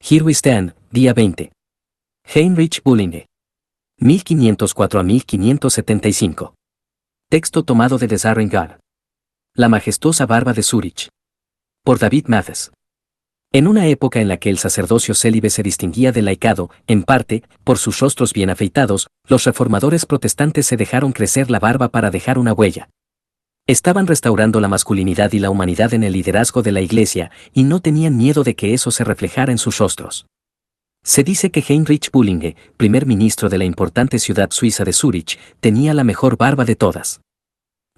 Here we stand, día 20. Heinrich Bullinge. 1504 a 1575. Texto tomado de Desarrengar. La majestuosa barba de Zúrich. Por David Mathis. En una época en la que el sacerdocio célibe se distinguía del laicado, en parte, por sus rostros bien afeitados, los reformadores protestantes se dejaron crecer la barba para dejar una huella. Estaban restaurando la masculinidad y la humanidad en el liderazgo de la Iglesia, y no tenían miedo de que eso se reflejara en sus rostros. Se dice que Heinrich Bullinge, primer ministro de la importante ciudad suiza de Zúrich, tenía la mejor barba de todas.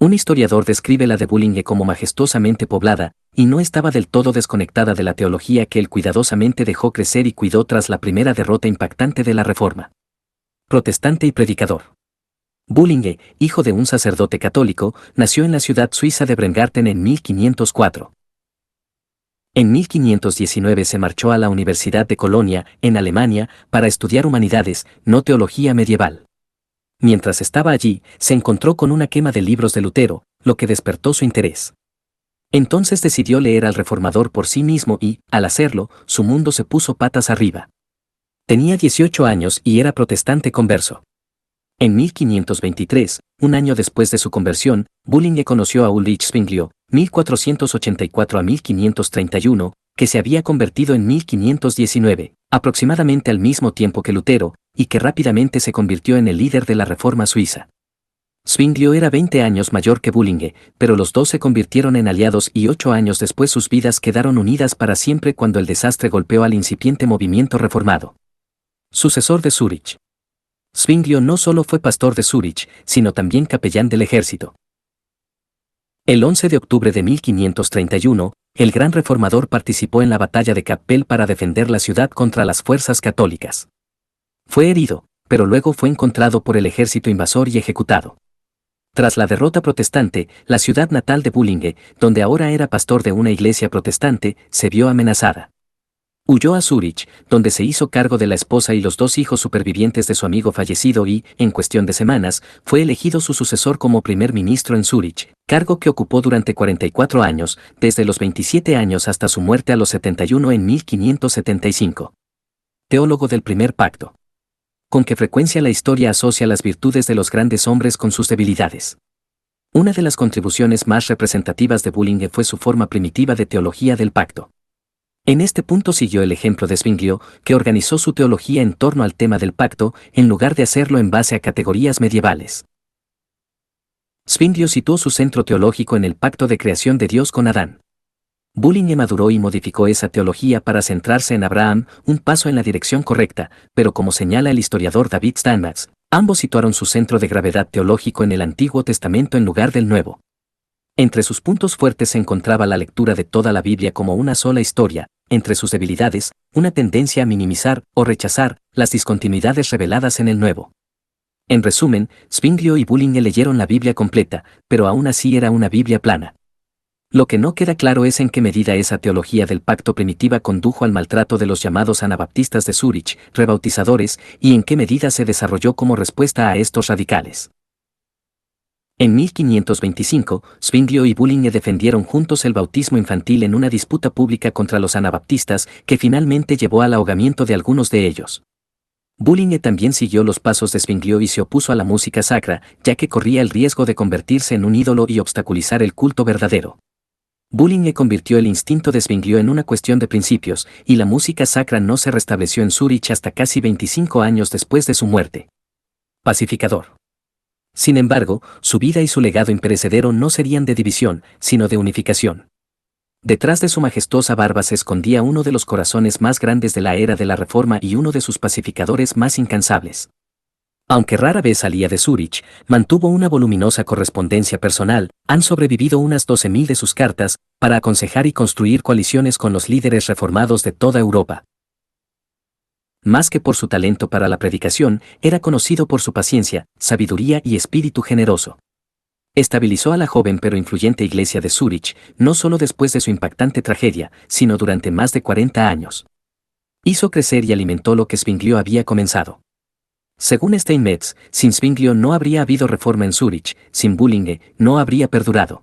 Un historiador describe la de Bullinge como majestuosamente poblada, y no estaba del todo desconectada de la teología que él cuidadosamente dejó crecer y cuidó tras la primera derrota impactante de la Reforma. Protestante y predicador. Bullinge, hijo de un sacerdote católico, nació en la ciudad suiza de Bremgarten en 1504. En 1519 se marchó a la Universidad de Colonia, en Alemania, para estudiar humanidades, no teología medieval. Mientras estaba allí, se encontró con una quema de libros de Lutero, lo que despertó su interés. Entonces decidió leer al reformador por sí mismo y, al hacerlo, su mundo se puso patas arriba. Tenía 18 años y era protestante converso. En 1523, un año después de su conversión, Bullinge conoció a Ulrich Zwinglio, 1484 a 1531, que se había convertido en 1519, aproximadamente al mismo tiempo que Lutero, y que rápidamente se convirtió en el líder de la Reforma suiza. Zwinglio era 20 años mayor que Bullinge, pero los dos se convirtieron en aliados y 8 años después sus vidas quedaron unidas para siempre cuando el desastre golpeó al incipiente movimiento reformado. Sucesor de Zúrich. Zwinglio no solo fue pastor de Zúrich, sino también capellán del ejército. El 11 de octubre de 1531, el gran reformador participó en la batalla de Kappel para defender la ciudad contra las fuerzas católicas. Fue herido, pero luego fue encontrado por el ejército invasor y ejecutado. Tras la derrota protestante, la ciudad natal de Bullinge, donde ahora era pastor de una iglesia protestante, se vio amenazada. Huyó a Zúrich, donde se hizo cargo de la esposa y los 2 hijos supervivientes de su amigo fallecido y, en cuestión de semanas, fue elegido su sucesor como primer ministro en Zúrich, cargo que ocupó durante 44 años, desde los 27 años hasta su muerte a los 71 en 1575. Teólogo del primer pacto. Con qué frecuencia la historia asocia las virtudes de los grandes hombres con sus debilidades. Una de las contribuciones más representativas de Bullinge fue su forma primitiva de teología del pacto. En este punto siguió el ejemplo de Zwinglio, que organizó su teología en torno al tema del pacto, en lugar de hacerlo en base a categorías medievales. Zwinglio situó su centro teológico en el pacto de creación de Dios con Adán. Bullinge maduró y modificó esa teología para centrarse en Abraham, un paso en la dirección correcta, pero como señala el historiador David Steinmetz, ambos situaron su centro de gravedad teológico en el Antiguo Testamento en lugar del Nuevo. Entre sus puntos fuertes se encontraba la lectura de toda la Biblia como una sola historia, entre sus debilidades, una tendencia a minimizar o rechazar las discontinuidades reveladas en el Nuevo. En resumen, Zwinglio y Bullinge leyeron la Biblia completa, pero aún así era una Biblia plana. Lo que no queda claro es en qué medida esa teología del pacto primitiva condujo al maltrato de los llamados anabaptistas de Zúrich, rebautizadores, y en qué medida se desarrolló como respuesta a estos radicales. En 1525, Zwinglio y Bullinge defendieron juntos el bautismo infantil en una disputa pública contra los anabaptistas que finalmente llevó al ahogamiento de algunos de ellos. Bullinge también siguió los pasos de Zwinglio y se opuso a la música sacra, ya que corría el riesgo de convertirse en un ídolo y obstaculizar el culto verdadero. Bullinge convirtió el instinto de Zwinglio en una cuestión de principios, y la música sacra no se restableció en Zúrich hasta casi 25 años después de su muerte. Pacificador. Sin embargo, su vida y su legado imperecedero no serían de división, sino de unificación. Detrás de su majestuosa barba se escondía uno de los corazones más grandes de la era de la Reforma y uno de sus pacificadores más incansables. Aunque rara vez salía de Zúrich, mantuvo una voluminosa correspondencia personal, han sobrevivido unas 12.000 de sus cartas, para aconsejar y construir coaliciones con los líderes reformados de toda Europa. Más que por su talento para la predicación, era conocido por su paciencia, sabiduría y espíritu generoso. Estabilizó a la joven pero influyente iglesia de Zúrich, no solo después de su impactante tragedia, sino durante más de 40 años. Hizo crecer y alimentó lo que Zwinglio había comenzado. Según Steinmetz, sin Zwinglio no habría habido reforma en Zúrich, sin Bullinge no habría perdurado.